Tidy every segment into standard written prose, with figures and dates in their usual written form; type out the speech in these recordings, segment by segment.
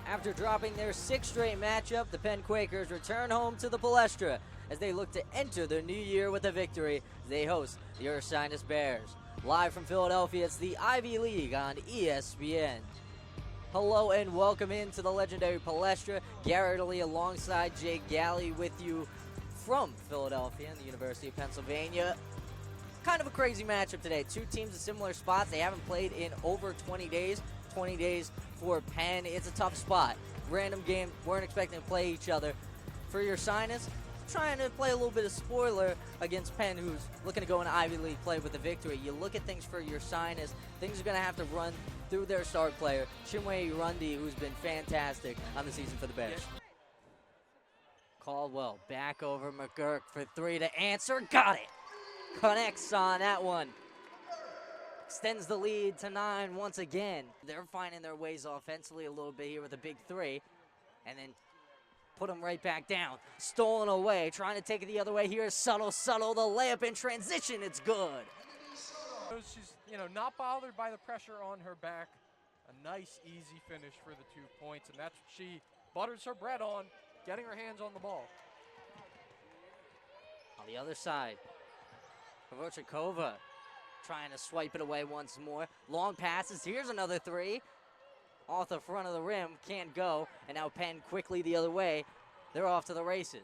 After dropping their sixth straight matchup, the Penn Quakers return home to the Palestra as they look to enter the new year with a victory as they host the Ursinus Bears. Live from Philadelphia, it's the Ivy League on ESPN. Hello and welcome into the legendary Palestra. Erdelyi alongside Jay Galley with you from Philadelphia and the University of Pennsylvania. Kind of a crazy matchup today. Two teams in similar spots. They haven't played in over 20 days. 20 days for Penn. It's a tough spot. Random game. Weren't expecting to play each other. For Ursinus, trying to play a little bit of spoiler against Penn, who's looking to go in Ivy League play with a victory. You look at things for Ursinus, things are going to have to run through their star player, Chinwe Irundi, who's been fantastic on the season for the Bears. Caldwell back over McGurk for three to answer. Got it. Connects on that one. Extends the lead to 9 once again. They're finding their ways offensively a little bit here with a big three. And then put them right back down. Stolen away, trying to take it the other way. Here's Subtle, the layup in transition. It's good. She's, not bothered by the pressure on her back. A nice, easy finish for the 2 points, and that's what she butters her bread on, getting her hands on the ball. On the other side, Kovochikova trying to swipe it away once more. Long passes. Here's another three. Off the front of the rim. Can't go. And now Penn quickly the other way. They're off to the races.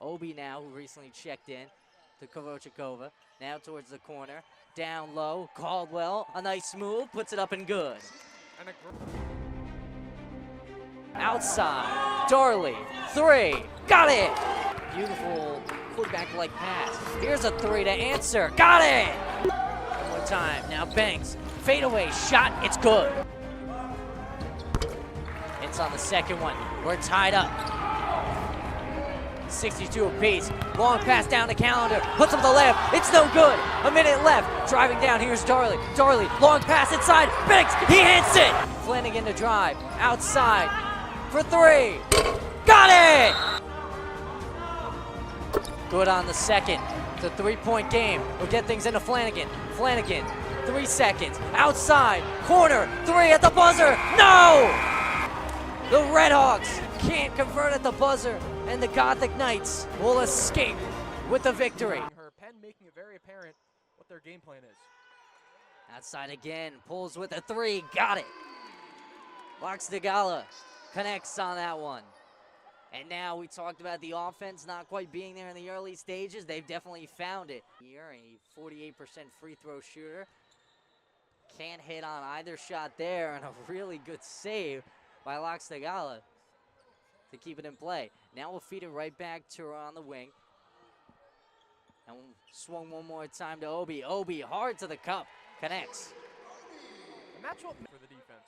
Obi now, who recently checked in to Kovochikova. Now towards the corner. Down low. Caldwell. A nice move. Puts it up and good. Outside. Darley. Three. Got it. Beautiful quarterback-like pass. Here's a three to answer. Got it. Time. Now Banks, fadeaway shot, it's good. It's on the second one. We're tied up. 62 apiece. Long pass down the calendar. Puts up the layup. It's no good. A minute left. Driving down. Here's Darley. Darley, long pass inside. Banks, he hits it. Flanagan to drive. Outside for three. Got it! Good on the second. It's a three-point game. We'll get things into Flanagan. Flanagan, 3 seconds. Outside, corner, three at the buzzer. No! The Redhawks can't convert at the buzzer, and the Gothic Knights will escape with the victory. Her Penn making it very apparent what their game plan is. Outside again, pulls with a three. Got it. Laxdegala connects on that one. And now we talked about the offense not quite being there in the early stages. They've definitely found it. Here, a 48% free throw shooter. Can't hit on either shot there, and a really good save by Laxdegala to keep it in play. Now we'll feed it right back to her on the wing. And swung one more time to Obi. Obi hard to the cup. Connects. And that's what for the defense.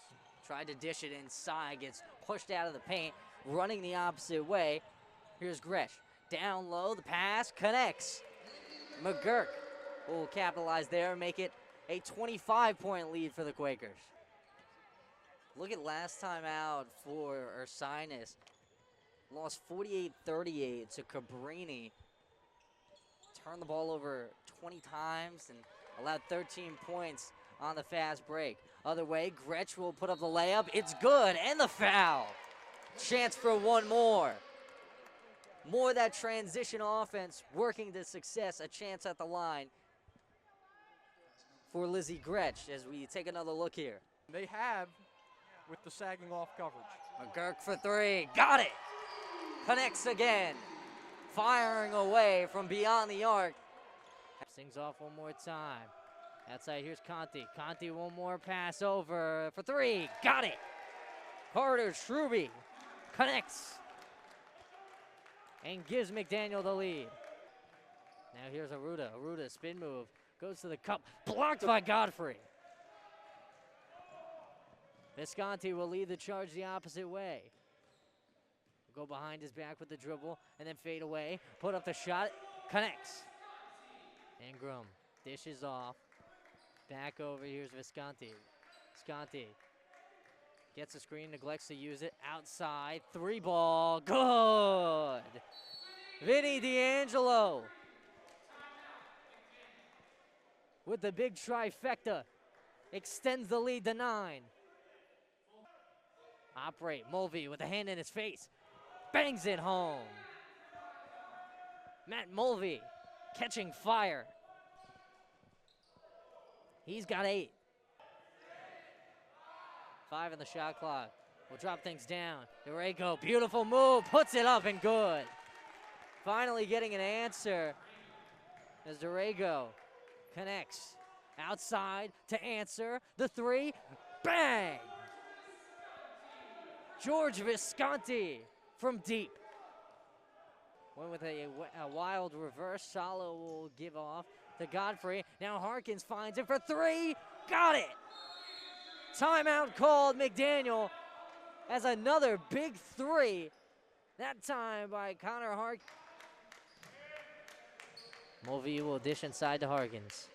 Tried to dish it inside. Gets pushed out of the paint. Running the opposite way. Here's Gresh. Down low, the pass connects. McGurk will capitalize there and make it a 25-point lead for the Quakers. Look at last time out for Ursinus. Lost 48-38 to Cabrini. Turned the ball over 20 times and allowed 13 points on the fast break. Other way, Gretsch will put up the layup. It's good, and the foul. Chance for one more. More of that transition offense working to success. A chance at the line for Lizzie Gretsch as we take another look here. They have with the sagging off coverage. McGurk for three. Got it. Connects again. Firing away from beyond the arc. Sings off one more time. Outside, here's Conti. Conti, one more pass over for three. Got it. Carter Shruby connects and gives McDaniel the lead. Now here's Aruda. Aruda, spin move, goes to the cup, blocked by Godfrey. Visconti will lead the charge the opposite way. Go behind his back with the dribble and then fade away. Put up the shot, connects. Ingram dishes off. Back over, here's Visconti. Visconti gets a screen, neglects to use it. Outside, three ball, good. Vinny D'Angelo with the big trifecta. Extends the lead to 9. Operate. Mulvey with a hand in his face. Bangs it home. Matt Mulvey catching fire. He's got 8. 5 in the shot clock. We'll drop things down. Erdelyi, beautiful move, puts it up and good. Finally getting an answer as Erdelyi connects. Outside to answer. The 3, bang! George Visconti from deep. Went with a wild reverse. Salo will give off to Godfrey. Now Harkins finds it for 3. Got it! Timeout called. McDaniel has another big 3. That time by Connor Harkins. Mulvey will dish inside to Harkins.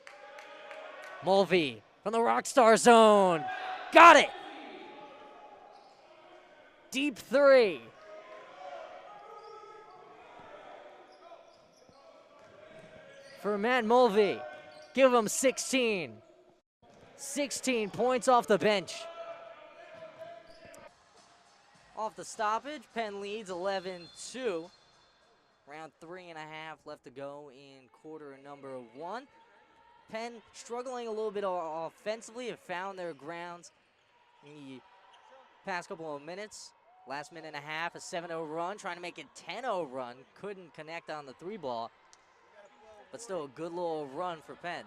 Mulvey from the Rockstar zone. Got it! Deep 3. For Matt Mulvey. Give him 16. 16 points off the bench. Off the stoppage, Penn leads 11-2. Around 3.5 left to go in quarter number 1. Penn struggling a little bit offensively, have found their grounds in the past couple of minutes. Last minute and a half, a 7-0 run, trying to make it 10-0 run. Couldn't connect on the 3 ball, but still a good little run for Penn.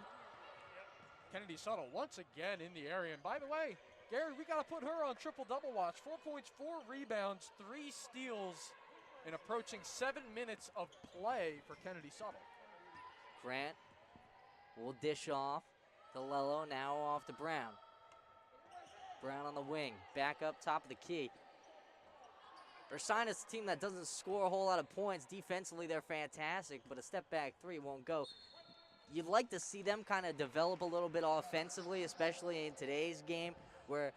Kennedy Subtle once again in the area. And by the way, Gary, we got to put her on triple-double watch. 4 points, 4 rebounds, 3 steals in approaching 7 minutes of play for Kennedy Subtle. Grant will dish off to Lello, now off to Brown. Brown on the wing, back up top of the key. Ursinus, a team that doesn't score a whole lot of points. Defensively, they're fantastic, but a step back 3 won't go. You'd like to see them kind of develop a little bit offensively, especially in today's game, where,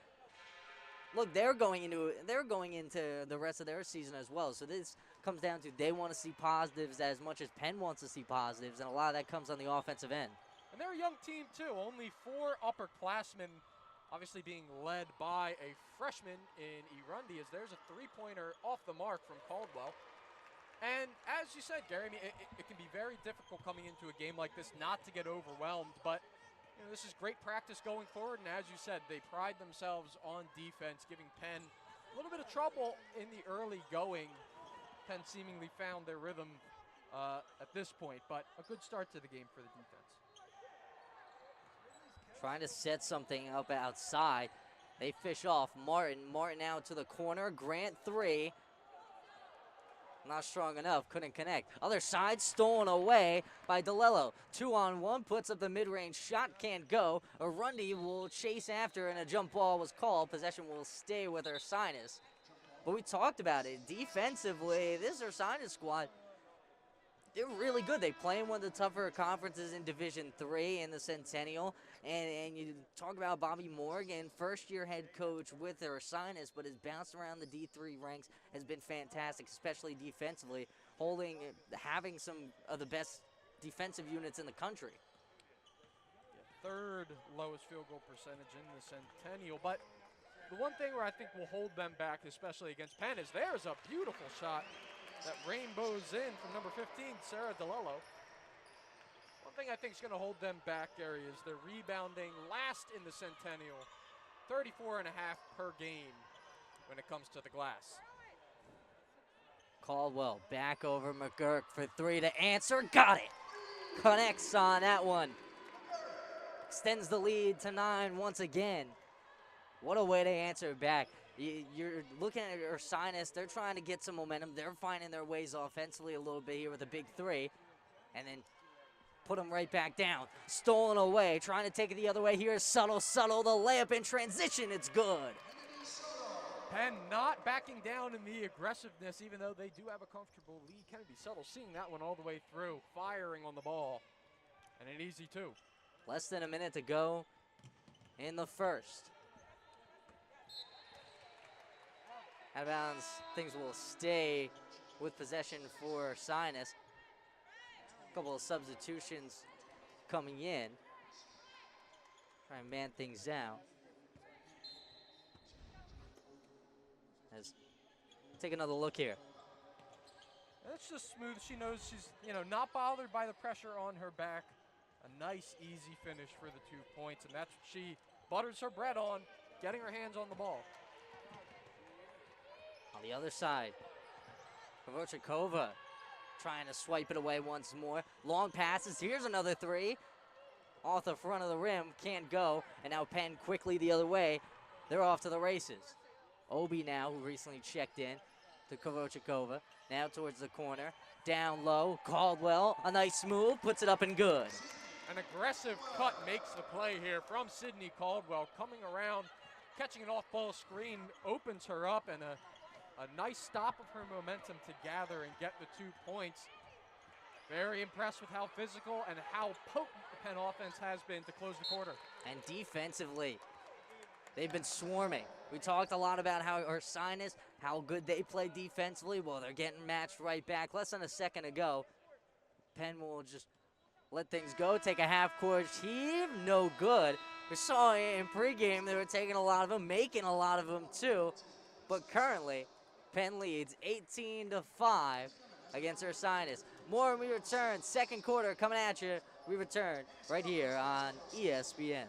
look, they're going into the rest of their season as well. So this comes down to they want to see positives as much as Penn wants to see positives, and a lot of that comes on the offensive end. And they're a young team, too. Only 4 upperclassmen, obviously being led by a freshman in Erundi, as there's a 3-pointer off the mark from Caldwell. And as you said, Gary, I mean, it can be very difficult coming into a game like this not to get overwhelmed, but you know, this is great practice going forward, and as you said, they pride themselves on defense, giving Penn a little bit of trouble in the early going. Penn seemingly found their rhythm at this point, but a good start to the game for the defense. Trying to set something up outside. They fish off Martin. Martin out to the corner. Grant 3. Not strong enough. Couldn't connect. Other side stolen away by DeLello. 2-on-1. Puts up the mid-range shot. Can't go. Erundi will chase after, and a jump ball was called. Possession will stay with Ursinus. But we talked about it. Defensively, this Ursinus squad, they're really good. They play in one of the tougher conferences in Division III in the Centennial. And you talk about Bobby Morgan, first-year head coach with Ursinus, but has bounced around the D3 ranks, has been fantastic, especially defensively, having some of the best defensive units in the country. Yeah, 3rd lowest field goal percentage in the Centennial. But the one thing where I think will hold them back, especially against Penn, is there's a beautiful shot that rainbows in from number 15, Sarah DeLello. One thing I think is going to hold them back, Gary, is they're rebounding last in the Centennial, 34.5 per game when it comes to the glass. Caldwell back over McGurk for 3 to answer. Got it. Connects on that one. Extends the lead to 9 once again. What a way to answer back. You're looking at Ursinus. They're trying to get some momentum. They're finding their ways offensively a little bit here with a big 3. And then put them right back down. Stolen away. Trying to take it the other way. Here's Subtle. The layup in transition. It's good. Penn not backing down in the aggressiveness, even though they do have a comfortable lead. Kennedy Subtle seeing that one all the way through. Firing on the ball. And an easy 2. Less than a minute to go in the first. Out of bounds, things will stay with possession for Ursinus. A couple of substitutions coming in. Try and man things out. Take another look here. It's just smooth. She knows she's, not bothered by the pressure on her back. A nice, easy finish for the 2 points, and that's what she butters her bread on, getting her hands on the ball. On the other side, Kovalchukova trying to swipe it away once more. Long passes. Here's another three. Off the front of the rim. Can't go. And now Penn quickly the other way. They're off to the races. Obi now, who recently checked in to Kovalchukova. Now towards the corner. Down low. Caldwell. A nice move. Puts it up and good. An aggressive cut makes the play here from Sydney Caldwell. Coming around, catching an off-ball screen, opens her up, and a nice stop of her momentum to gather and get the 2 points. Very impressed with how physical and how potent the Penn offense has been to close the quarter. And defensively, they've been swarming. We talked a lot about how Ursinus, how good they play defensively. Well, they're getting matched right back. Less than a second ago, Penn will just let things go, take a half-court heave, no good. We saw in pregame they were taking a lot of them, making a lot of them too. But currently, Penn leads 18-5 against Ursinus. More when we return. Second quarter coming at you. We return right here on ESPN.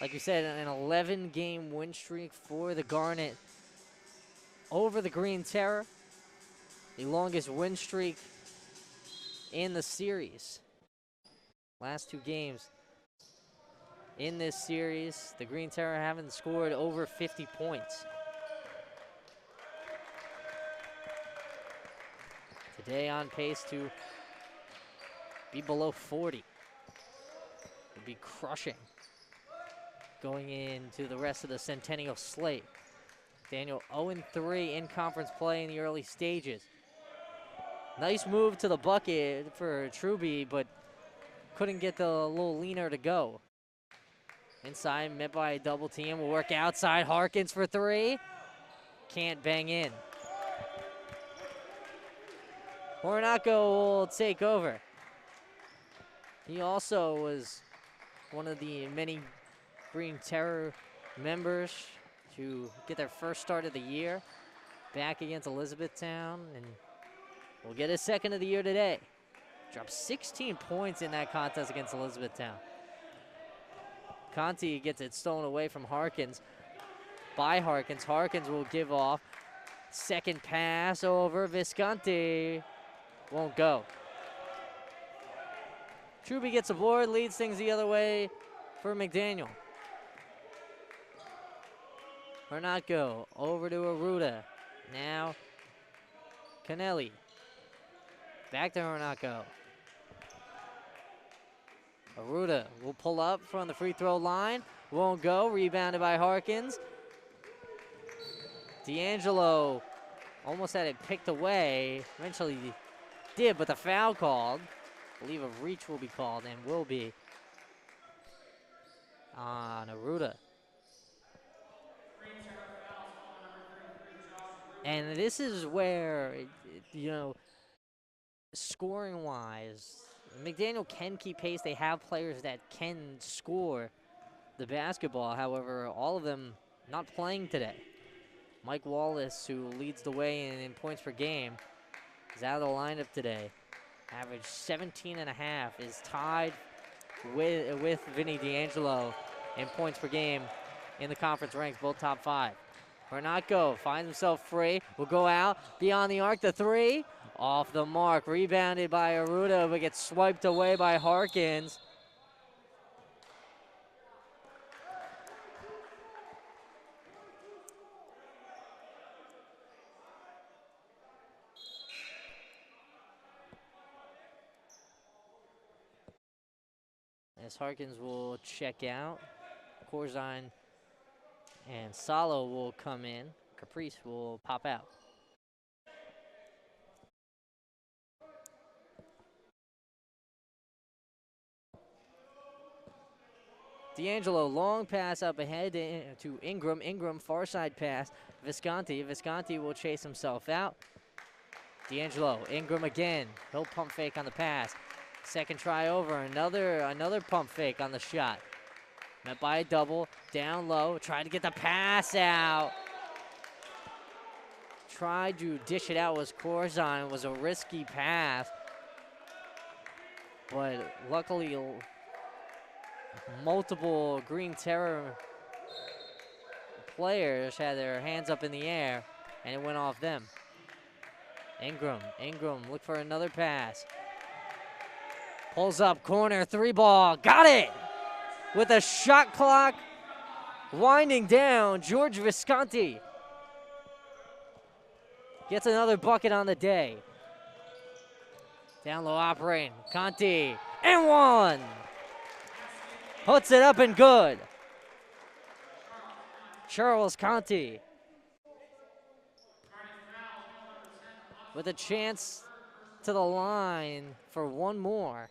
Like we said, an 11-game win streak for the Garnet over the Green Terror. The longest win streak in the series. Last 2 games in this series, the Green Terror haven't scored over 50 points. Today on pace to be below 40. Would be crushing going into the rest of the Centennial slate. Daniel 0-3 in conference play in the early stages. Nice move to the bucket for Truby, but couldn't get the little leaner to go. Inside, met by a double team. Will work outside. Harkins for 3. Can't bang in. Ornaco will take over. He also was one of the many Green Terror members to get their first start of the year back against Elizabethtown, and will get his second of the year today. Dropped 16 points in that contest against Elizabethtown. Conti gets it stolen away from Harkins. By Harkins. Harkins will give off. Second pass over. Visconti won't go. Truby gets a board, leads things the other way for McDaniel. Ornaco over to Arruda. Now Canelli. Back to Ornaco. Arruda will pull up from the free throw line. Won't go. Rebounded by Harkins. D'Angelo almost had it picked away. Eventually did, but the foul called. I believe a reach will be called, and will be on Arruda. And this is where, scoring-wise, McDaniel can keep pace. They have players that can score the basketball. However, all of them not playing today. Mike Wallace, who leads the way in points per game, is out of the lineup today. Average 17.5, is tied with Vinny D'Angelo in points per game in the conference ranks, both top 5. Ornaco finds himself free, will go out, beyond the arc, the 3, off the mark, rebounded by Arruda, but gets swiped away by Harkins. As Harkins will check out, Corzine and Salo will come in. Caprice will pop out. D'Angelo, long pass up ahead to Ingram. Ingram, far side pass. Visconti. Visconti will chase himself out. D'Angelo, Ingram again. He'll pump fake on the pass. Second try over. Another pump fake on the shot. Met by a double, down low, tried to get the pass out. Tried to dish it out was Corzine. It was a risky pass. But luckily, multiple Green Terror players had their hands up in the air, and it went off them. Ingram look for another pass. Pulls up, corner, 3-ball, got it! With a shot clock winding down, George Visconti gets another bucket on the day. Down low operating, Conti, and one! Puts it up and good. Charles Conti with a chance to the line for one more.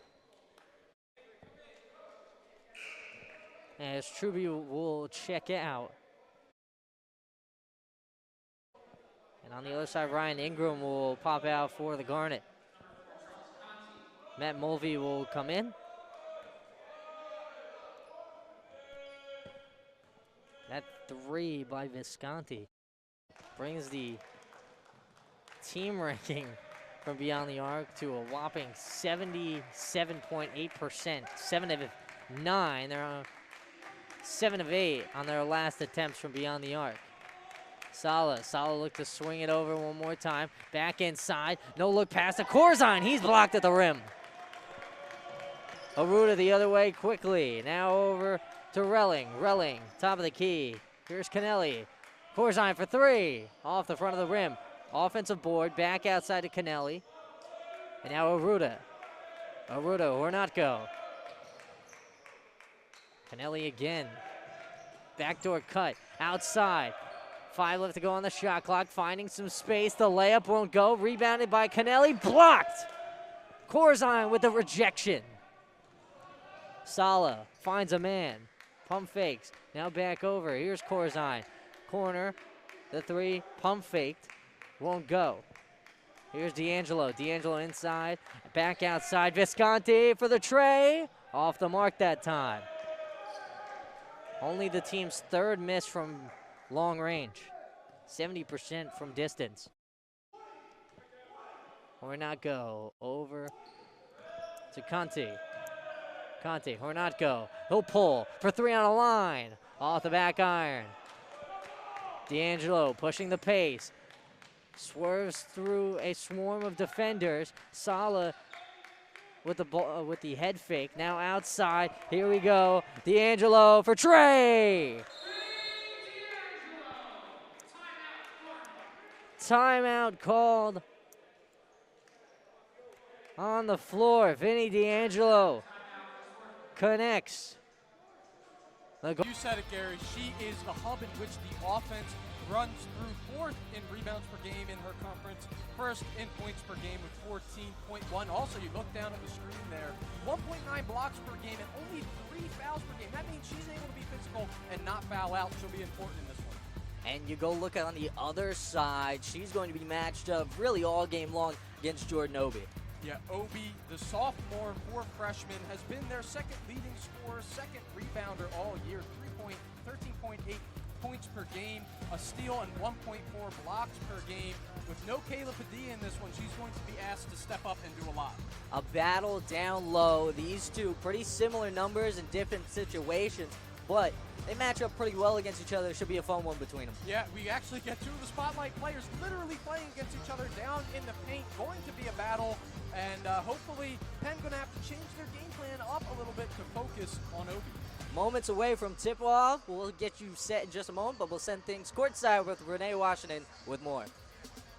As Truby will check out. And on the other side, Ryan Ingram will pop out for the Garnet. Matt Mulvey will come in. That 3 by Visconti brings the team ranking from beyond the arc to a whopping 77.8%. 7 of 9. They're on 7 of 8 on their last attempts from beyond the arc. Sala looked to swing it over one more time. Back inside. No look pass to Corzine. He's blocked at the rim. Aruda the other way quickly. Now over to Relling. Relling, top of the key. Here's Kennelly. Corzine for 3. Off the front of the rim. Offensive board. Back outside to Kennelly. And now Aruda. Hornatko. Kennelly again. Backdoor cut. Outside. 5 left to go on the shot clock. Finding some space. The layup won't go. Rebounded by Kennelly. Blocked. Corzine with the rejection. Sala finds a man. Pump fakes. Now back over. Here's Corzine. Corner. The 3. Pump faked. Won't go. Here's D'Angelo. D'Angelo inside. Back outside. Visconti for the tray. Off the mark that time. Only the team's 3rd miss from long range. 70% from distance. Hornatko over to Conti. Hornatko. He'll pull for 3 on a line. Off the back iron. D'Angelo pushing the pace. Swerves through a swarm of defenders. Sala with the ball, with the head fake. Now outside. Here we go. D'Angelo for Trey. Timeout called on the floor. Vinny D'Angelo connects. You said it, Gary. She is the hub in which the offense runs through. 4th in rebounds per game in her conference. 1st in points per game with 14.1. Also, you look down at the screen there. 1.9 blocks per game and only 3 fouls per game. That means she's able to be physical and not foul out. She'll be important in this one. And you go look on the other side. She's going to be matched up really all game long against Jordan Obi. Yeah, Obi, the sophomore, 4 freshman, has been their 2nd leading scorer, 2nd rebounder all year. 13.8 points per game, a steal, and 1.4 blocks per game. With no Kayla Padilla in this one, she's going to be asked to step up and do a lot. A battle down low. These two pretty similar numbers in different situations, but they match up pretty well against each other. It should be a fun one between them. Yeah, we actually get 2 of the spotlight players literally playing against each other down in the paint. Going to be a battle, and hopefully Penn going to have to change their game plan up a little bit to focus on Obi. Moments away from tip-off. We'll get you set in just a moment, but we'll send things courtside with Renee Washington with more.